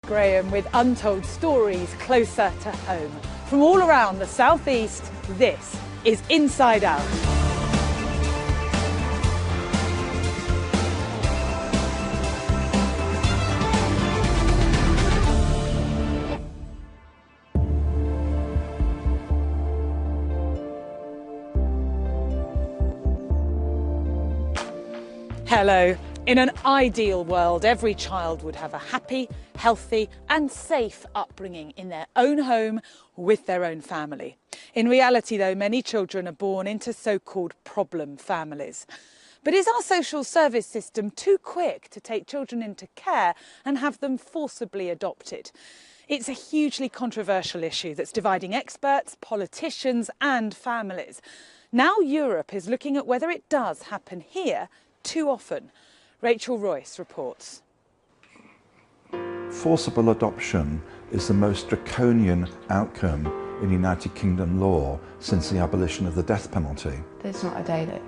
Graham with untold stories closer to home. From all around the southeast, this is Inside Out. Hello. In an ideal world, every child would have a happy, healthy and safe upbringing in their own home with their own family. In reality, though, many children are born into so-called problem families. But is our social service system too quick to take children into care and have them forcibly adopted? It's a hugely controversial issue that's dividing experts, politicians and families. Now Europe is looking at whether it does happen here too often. Rachel Royce reports. Forcible adoption is the most draconian outcome in United Kingdom law since the abolition of the death penalty. There's not a day that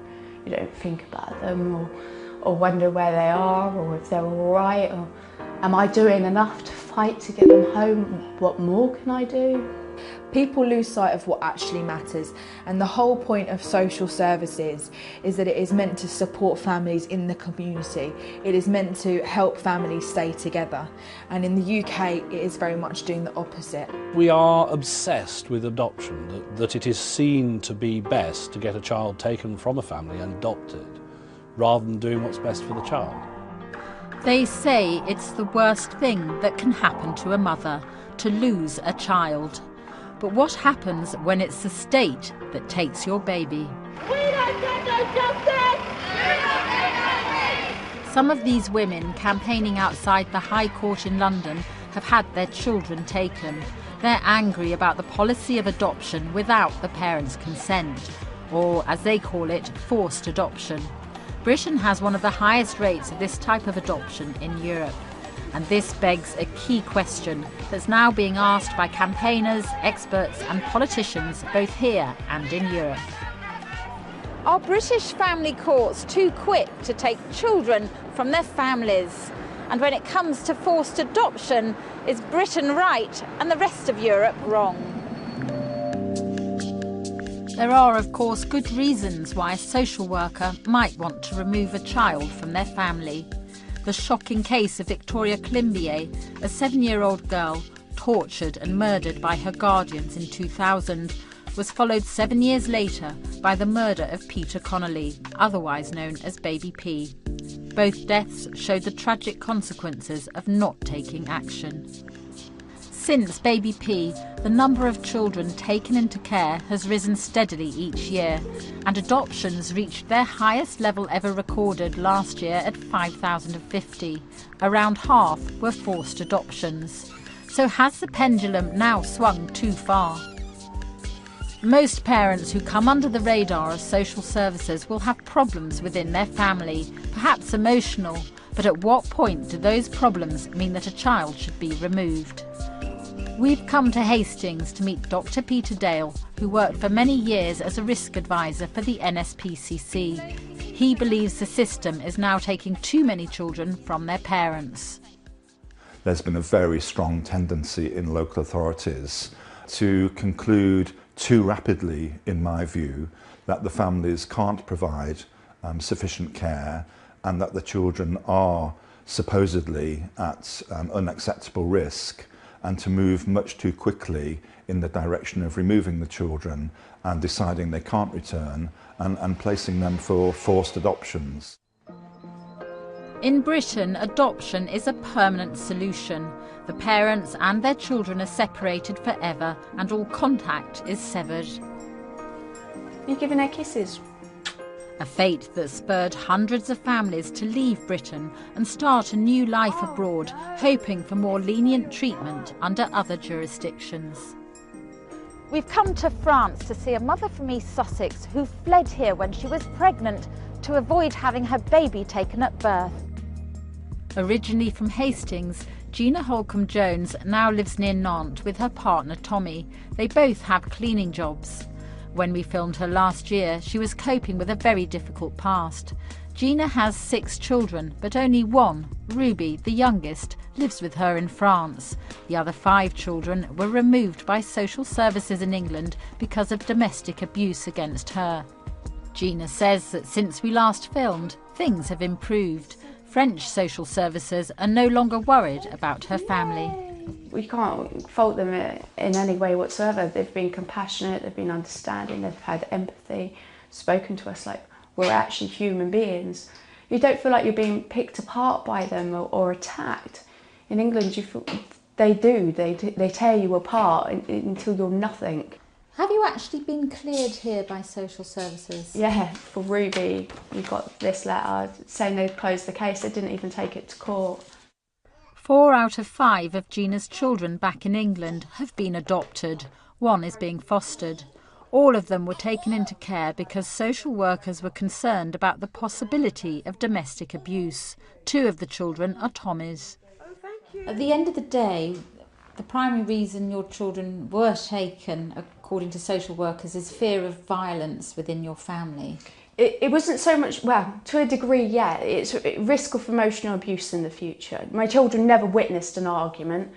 you don't think about them or wonder where they are or if they're all right, or am I doing enough to fight to get them home? What more can I do? People lose sight of what actually matters, and the whole point of social services is that it is meant to support families in the community. It is meant to help families stay together, and in the UK it is very much doing the opposite. We are obsessed with adoption, that it is seen to be best to get a child taken from a family and adopted, rather than doing what's best for the child. They say it's the worst thing that can happen to a mother, to lose a child. But what happens when it's the state that takes your baby? We don't get no justice! Some of these women campaigning outside the High Court in London have had their children taken. They're angry about the policy of adoption without the parents' consent, or as they call it, forced adoption. Britain has one of the highest rates of this type of adoption in Europe. And this begs a key question that's now being asked by campaigners, experts and politicians both here and in Europe. Are British family courts too quick to take children from their families? And when it comes to forced adoption, is Britain right and the rest of Europe wrong? There are, of course, good reasons why a social worker might want to remove a child from their family. The shocking case of Victoria Climbié, a 7-year-old girl tortured and murdered by her guardians in 2000, was followed 7 years later by the murder of Peter Connolly, otherwise known as Baby P. Both deaths showed the tragic consequences of not taking action. Since Baby P, the number of children taken into care has risen steadily each year, and adoptions reached their highest level ever recorded last year at 5,050. Around half were forced adoptions. So has the pendulum now swung too far? Most parents who come under the radar of social services will have problems within their family, perhaps emotional, but at what point do those problems mean that a child should be removed? We've come to Hastings to meet Dr. Peter Dale, who worked for many years as a risk advisor for the NSPCC. He believes the system is now taking too many children from their parents. There's been a very strong tendency in local authorities to conclude too rapidly, in my view, that the families can't provide sufficient care and that the children are supposedly at unacceptable risk, and to move much too quickly in the direction of removing the children and deciding they can't return and placing them for forced adoptions. In Britain, adoption is a permanent solution. The parents and their children are separated forever and all contact is severed. You're giving her kisses. A fate that spurred hundreds of families to leave Britain and start a new life abroad, hoping for more lenient treatment under other jurisdictions. We've come to France to see a mother from East Sussex who fled here when she was pregnant to avoid having her baby taken at birth. Originally from Hastings, Gina Holcomb-Jones now lives near Nantes with her partner Tommy. They both have cleaning jobs. When we filmed her last year, she was coping with a very difficult past. Gina has 6 children, but only one, Ruby, the youngest, lives with her in France. The other 5 children were removed by social services in England because of domestic abuse against her. Gina says that since we last filmed, things have improved. French social services are no longer worried about her family. We can't fault them in any way whatsoever. They've been compassionate, they've been understanding, they've had empathy, spoken to us like we're actually human beings. You don't feel like you're being picked apart by them or attacked. In England, they tear you apart until you're nothing. Have you actually been cleared here by social services? Yeah, for Ruby, we got this letter saying they'd closed the case. They didn't even take it to court. 4 out of 5 of Gina's children back in England have been adopted. 1 is being fostered. All of them were taken into care because social workers were concerned about the possibility of domestic abuse. 2 of the children are Tommy's. At the end of the day, the primary reason your children were taken, according to social workers, is fear of violence within your family. It wasn't so much, well, to a degree, yeah, it's risk of emotional abuse in the future. My children never witnessed an argument,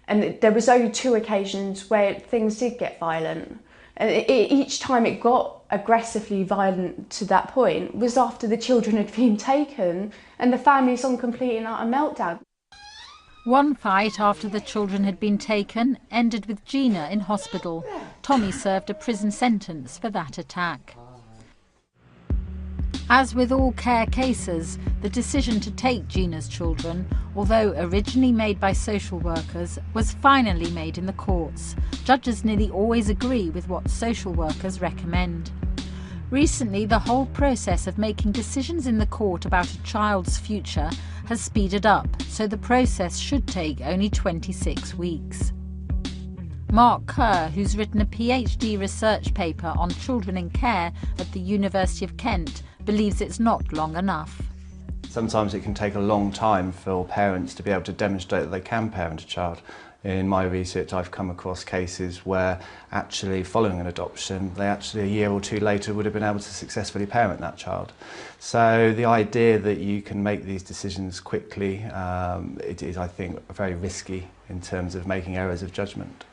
and there was only 2 occasions where things did get violent. And each time it got aggressively violent to that point was after the children had been taken and the family's on complete and utter meltdown. One fight after the children had been taken ended with Gina in hospital. Tommy served a prison sentence for that attack. As with all care cases, the decision to take Gina's children, although originally made by social workers, was finally made in the courts. Judges nearly always agree with what social workers recommend. Recently, the whole process of making decisions in the court about a child's future has speeded up, so the process should take only 26 weeks. Mark Kerr, who's written a PhD research paper on children in care at the University of Kent, believes it's not long enough. Sometimes it can take a long time for parents to be able to demonstrate that they can parent a child. In my research, I've come across cases where actually following an adoption, they actually a year or 2 later would have been able to successfully parent that child. So the idea that you can make these decisions quickly, it is, I think, very risky in terms of making errors of judgment.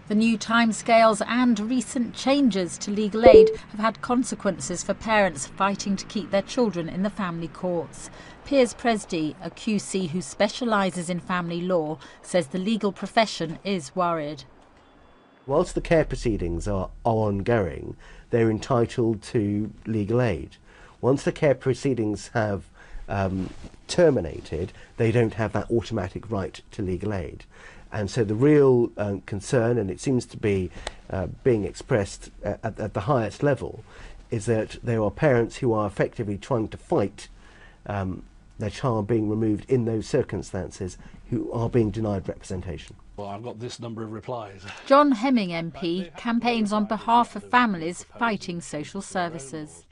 The new timescales and recent changes to legal aid have had consequences for parents fighting to keep their children in the family courts. Piers Presdy, a QC who specialises in family law, says the legal profession is worried. Whilst the care proceedings are ongoing, they're entitled to legal aid. Once the care proceedings have terminated, they don't have that automatic right to legal aid. And so the real concern, and it seems to be being expressed at the highest level, is that there are parents who are effectively trying to fight their child being removed in those circumstances, who are being denied representation. Well, I've got this number of replies. John Hemming MP campaigns on behalf of families fighting social services.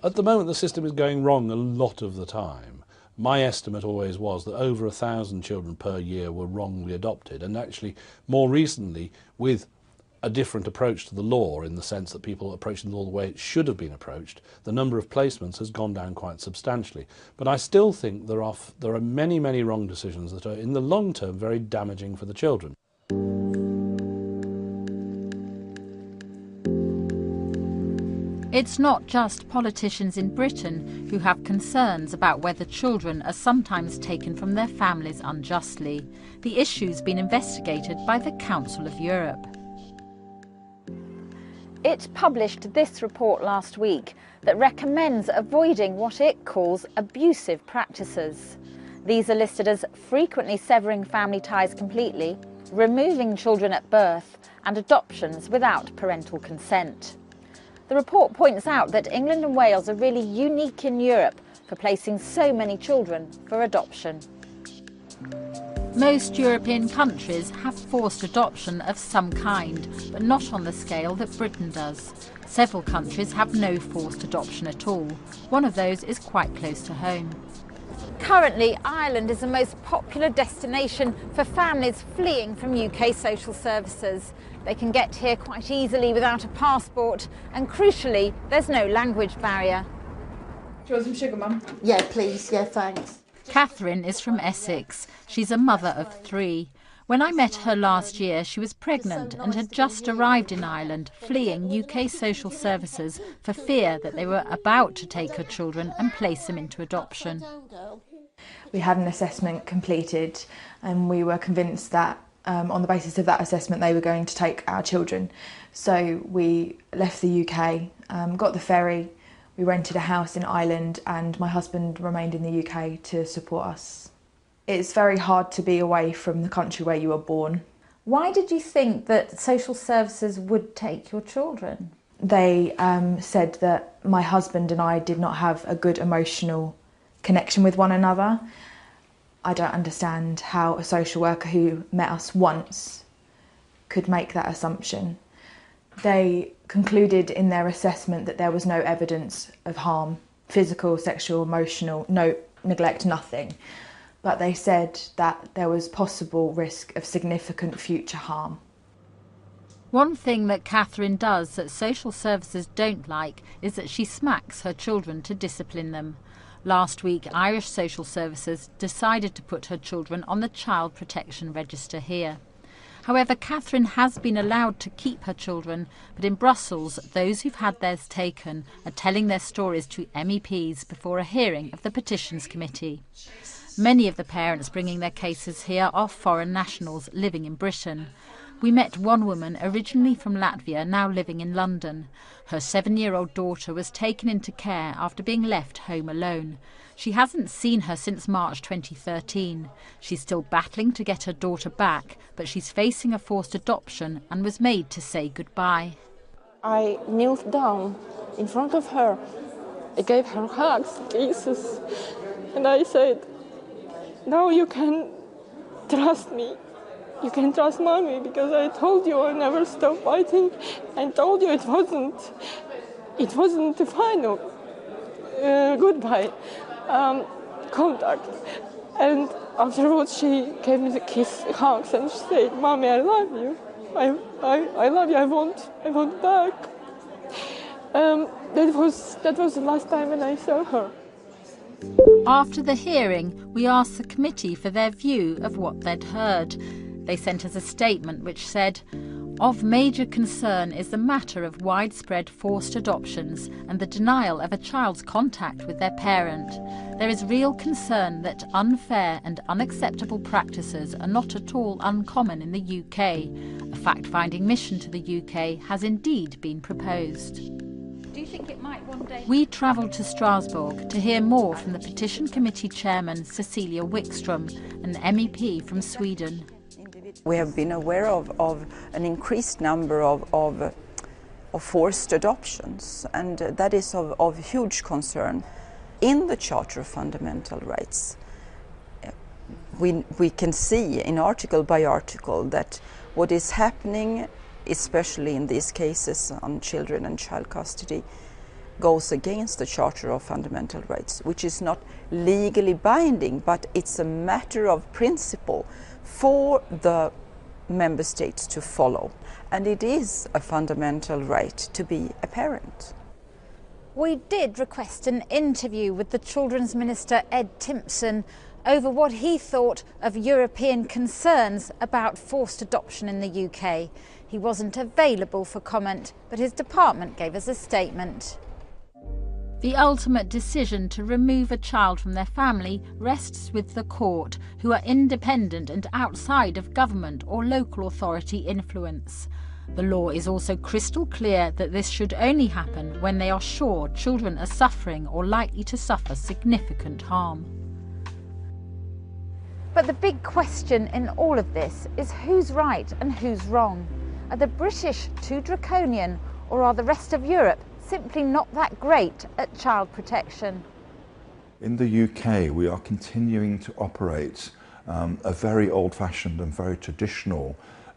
At the moment, the system is going wrong a lot of the time. My estimate always was that over 1,000 children per year were wrongly adopted, and actually more recently, with a different approach to the law, in the sense that people approaching the law the way it should have been approached, the number of placements has gone down quite substantially. But I still think there are many, many wrong decisions that are in the long term very damaging for the children. It's not just politicians in Britain who have concerns about whether children are sometimes taken from their families unjustly. The issue's been investigated by the Council of Europe. It published this report last week that recommends avoiding what it calls abusive practices. These are listed as frequently severing family ties completely, removing children at birth, and adoptions without parental consent. The report points out that England and Wales are really unique in Europe for placing so many children for adoption. Most European countries have forced adoption of some kind, but not on the scale that Britain does. Several countries have no forced adoption at all. One of those is quite close to home. Currently, Ireland is the most popular destination for families fleeing from UK social services. They can get here quite easily without a passport, and crucially, there's no language barrier. Do you want some sugar, Mum? Yeah, please. Yeah, thanks. Catherine is from Essex. She's a mother of 3. When I met her last year, she was pregnant and had just arrived in Ireland, fleeing UK social services for fear that they were about to take her children and place them into adoption. We had an assessment completed and we were convinced that on the basis of that assessment they were going to take our children. So we left the UK, got the ferry, we rented a house in Ireland and my husband remained in the UK to support us. It's very hard to be away from the country where you were born. Why did you think that social services would take your children? They said that my husband and I did not have a good emotional connection with one another. I don't understand how a social worker who met us once could make that assumption. They concluded in their assessment that there was no evidence of harm, physical, sexual, emotional, no neglect, nothing. But they said that there was possible risk of significant future harm. One thing that Catherine does that social services don't like is that she smacks her children to discipline them. Last week, Irish social services decided to put her children on the child protection register here. However, Catherine has been allowed to keep her children, but in Brussels, those who've had theirs taken are telling their stories to MEPs before a hearing of the Petitions Committee. Many of the parents bringing their cases here are foreign nationals living in Britain. We met one woman originally from Latvia, now living in London. Her 7-year-old daughter was taken into care after being left home alone. She hasn't seen her since March 2013. She's still battling to get her daughter back, but she's facing a forced adoption and was made to say goodbye. I knelt down in front of her. I gave her hugs, kisses, and I said, "Now you can trust me. You can trust Mommy, because I told you I never stop fighting. I told you it wasn't the final goodbye contact." And afterwards she gave me the kiss, hugs, and she said, "Mommy, I love you. I love you. I want back." That was the last time when I saw her. After the hearing, we asked the committee for their view of what they'd heard. They sent us a statement which said, "Of major concern is the matter of widespread forced adoptions and the denial of a child's contact with their parent. There is real concern that unfair and unacceptable practices are not at all uncommon in the UK. A fact-finding mission to the UK has indeed been proposed." Do you think it might one day... We travelled to Strasbourg to hear more from the Petition Committee Chairman Cecilia Wickstrom, an MEP from Sweden. We have been aware of an increased number of forced adoptions, and that is of huge concern. In the Charter of Fundamental Rights, we can see in article by article that what is happening, especially in these cases on children and child custody, goes against the Charter of Fundamental Rights, which is not legally binding, but it's a matter of principle for the member states to follow. And it is a fundamental right to be a parent. We did request an interview with the Children's Minister Ed Timpson over what he thought of European concerns about forced adoption in the UK. He wasn't available for comment, but his department gave us a statement. The ultimate decision to remove a child from their family rests with the court, who are independent and outside of government or local authority influence. The law is also crystal clear that this should only happen when they are sure children are suffering or likely to suffer significant harm. But the big question in all of this is who's right and who's wrong. Are the British too draconian, or are the rest of Europe simply not that great at child protection? In the UK, we are continuing to operate a very old-fashioned and very traditional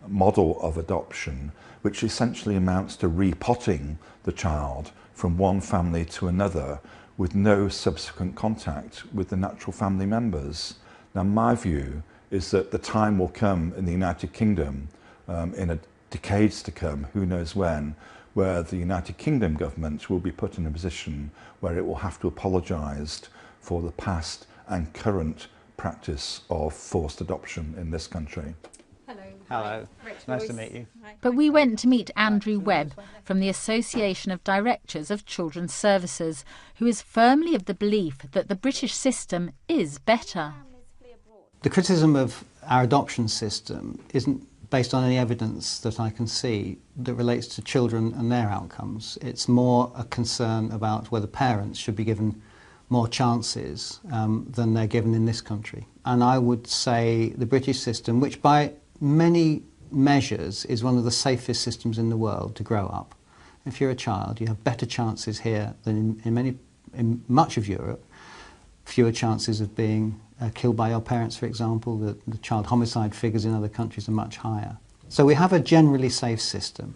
model of adoption, which essentially amounts to repotting the child from one family to another with no subsequent contact with the natural family members. Now, my view is that the time will come in the United Kingdom, in decades to come, who knows when, where the United Kingdom government will be put in a position where it will have to apologise for the past and current practice of forced adoption in this country. Hello. Nice to meet you. But we went to meet Andrew Webb from the Association of Directors of Children's Services, who is firmly of the belief that the British system is better. The criticism of our adoption system isn't based on any evidence that I can see that relates to children and their outcomes. It's more a concern about whether parents should be given more chances than they're given in this country. And I would say the British system, which by many measures is one of the safest systems in the world to grow up. If you're a child, you have better chances here than in much of Europe. Fewer chances of being killed by your parents, for example. The child homicide figures in other countries are much higher. So we have a generally safe system.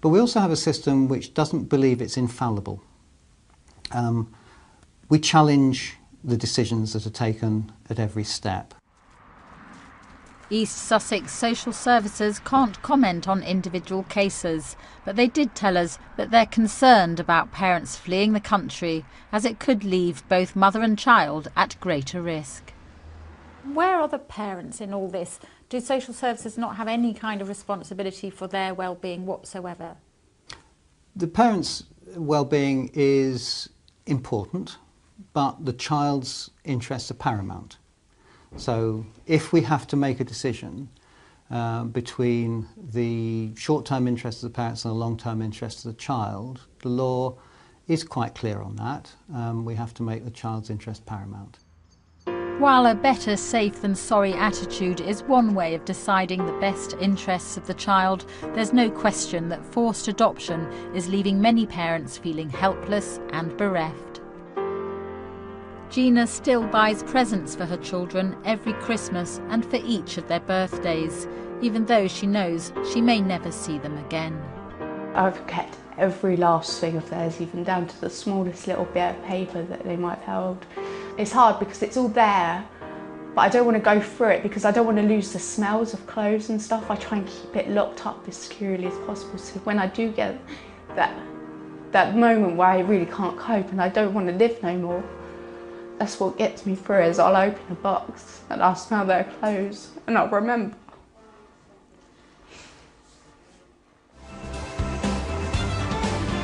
But we also have a system which doesn't believe it's infallible. We challenge the decisions that are taken at every step. East Sussex Social Services can't comment on individual cases, but they did tell us that they're concerned about parents fleeing the country, as it could leave both mother and child at greater risk. Where are the parents in all this? Do social services not have any kind of responsibility for their well-being whatsoever? The parents' well-being is important, but the child's interests are paramount. So if we have to make a decision between the short-term interests of the parents and the long-term interests of the child, the law is quite clear on that. We have to make the child's interest paramount. While a better safe than sorry attitude is one way of deciding the best interests of the child, there's no question that forced adoption is leaving many parents feeling helpless and bereft. Gina still buys presents for her children every Christmas and for each of their birthdays, even though she knows she may never see them again. I've kept every last thing of theirs, even down to the smallest little bit of paper that they might have held. It's hard because it's all there, but I don't want to go through it because I don't want to lose the smells of clothes and stuff. I try and keep it locked up as securely as possible, so when I do get that moment where I really can't cope and I don't want to live no more, that's what gets me through. Is I'll open a box and I'll smell their clothes and I'll remember.